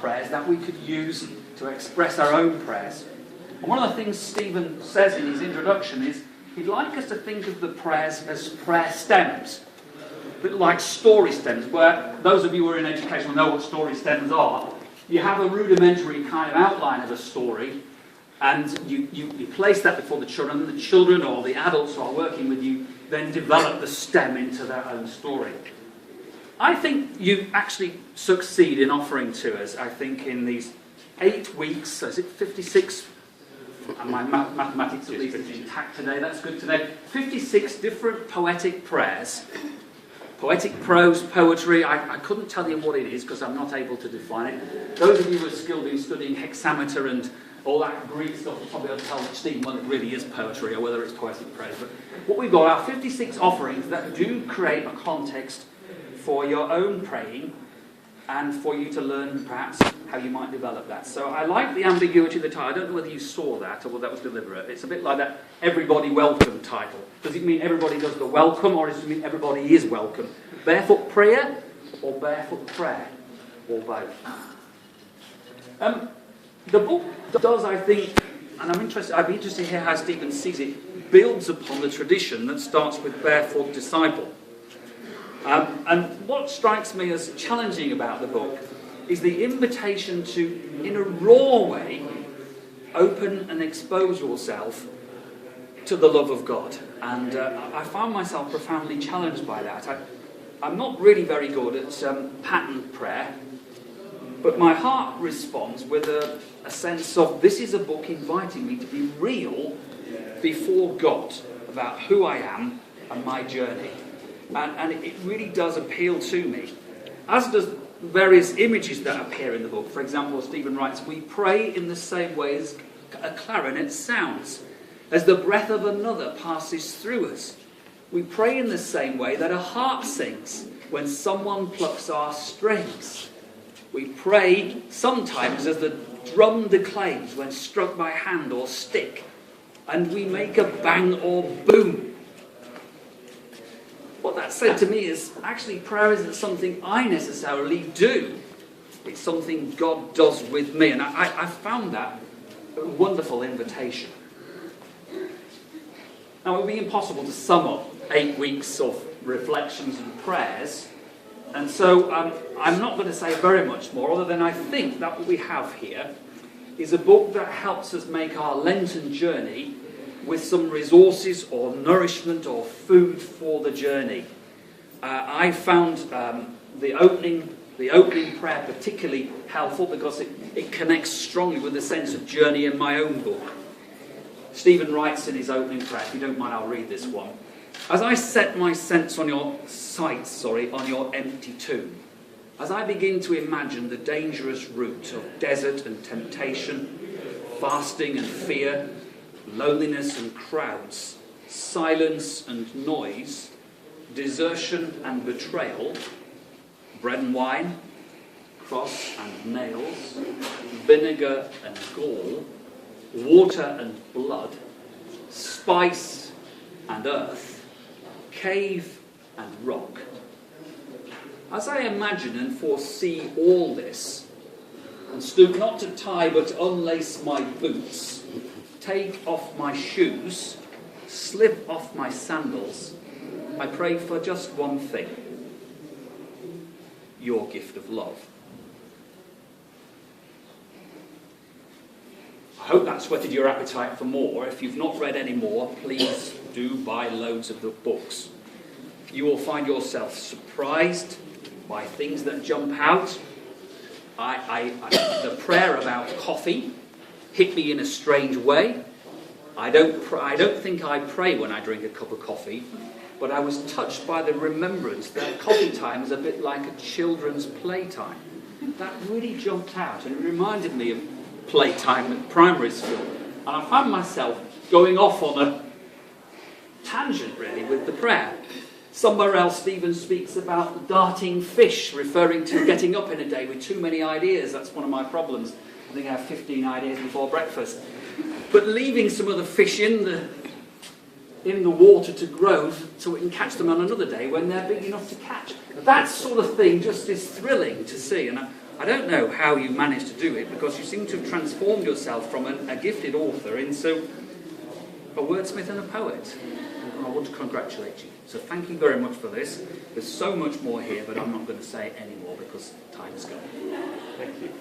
prayers that we could use to express our own prayers. And one of the things Stephen says in his introduction is he'd like us to think of the prayers as prayer stems, a bit like story stems, where those of you who are in education will know what story stems are. You have a rudimentary kind of outline of a story, and you place that before the children, and the children or the adults who are working with you then develop the stem into their own story. I think you actually succeed in offering to us, I think, in these 8 weeks, so is it 56? And my mathematics at least is intact today, that's good today. 56 different poetic prayers. Poetic prose, poetry, I couldn't tell you what it is because I'm not able to define it. Those of you who are skilled in studying hexameter and all that Greek stuff will probably tell Stephen whether it really is poetry or whether it's poetic prose. But what we've got are 56 offerings that do create a context for your own praying and for you to learn perhaps how you might develop that. So I like the ambiguity of the title. I don't know whether you saw that or whether that was deliberate. It's a bit like that everybody welcome title. Does it mean everybody does the welcome, or does it mean everybody is welcome? Barefoot prayer or barefoot prayer, or both? The book does, I think, and I'd be interested to hear how Stephen sees it, builds upon the tradition that starts with barefoot disciple. And what strikes me as challenging about the book is the invitation to, in a raw way, open and expose yourself to the love of God. And I found myself profoundly challenged by that. I'm not really very good at patterned prayer, but my heart responds with a sense of this is a book inviting me to be real before God about who I am and my journey. And it really does appeal to me, as does various images that appear in the book. For example, Stephen writes, we pray in the same way as a clarinet sounds, as the breath of another passes through us. We pray in the same way that a harp sings when someone plucks our strings. We pray sometimes as the drum declaims when struck by hand or stick, and we make a bang or boom. What that said to me is, actually, prayer isn't something I necessarily do. It's something God does with me. And I found that a wonderful invitation. Now, it would be impossible to sum up 8 weeks of reflections and prayers. And so I'm not going to say very much more, other than I think that what we have here is a book that helps us make our Lenten journey with some resources or nourishment or food for the journey. I found the opening prayer particularly helpful because it connects strongly with the sense of journey in my own book. Stephen writes in his opening prayer, if you don't mind, I'll read this one. As I set my sights on your empty tomb, as I begin to imagine the dangerous route of desert and temptation, fasting and fear, loneliness and crowds, silence and noise, desertion and betrayal, bread and wine, cross and nails, vinegar and gall, water and blood, spice and earth, cave and rock. As I imagine and foresee all this, and stoop not to tie but to unlace my boots, take off my shoes, slip off my sandals, I pray for just one thing: your gift of love. I hope that's whetted your appetite for more. If you've not read any more, please do buy loads of the books. You will find yourself surprised by things that jump out. The prayer about coffee hit me in a strange way. I don't think I pray when I drink a cup of coffee, but I was touched by the remembrance that coffee time is a bit like a children's playtime. That really jumped out, and it reminded me of playtime at primary school. And I found myself going off on a tangent, really, with the prayer. Somewhere else, Stephen speaks about the darting fish, referring to getting up in a day with too many ideas. That's one of my problems. I think I have 15 ideas before breakfast. But leaving some of the fish in the water to grow so we can catch them on another day when they're big enough to catch. That sort of thing just is thrilling to see. And I don't know how you managed to do it, because you seem to have transformed yourself from a gifted author into a wordsmith and a poet. And I want to congratulate you. So thank you very much for this. There's so much more here, but I'm not going to say any more because time is gone. Thank you.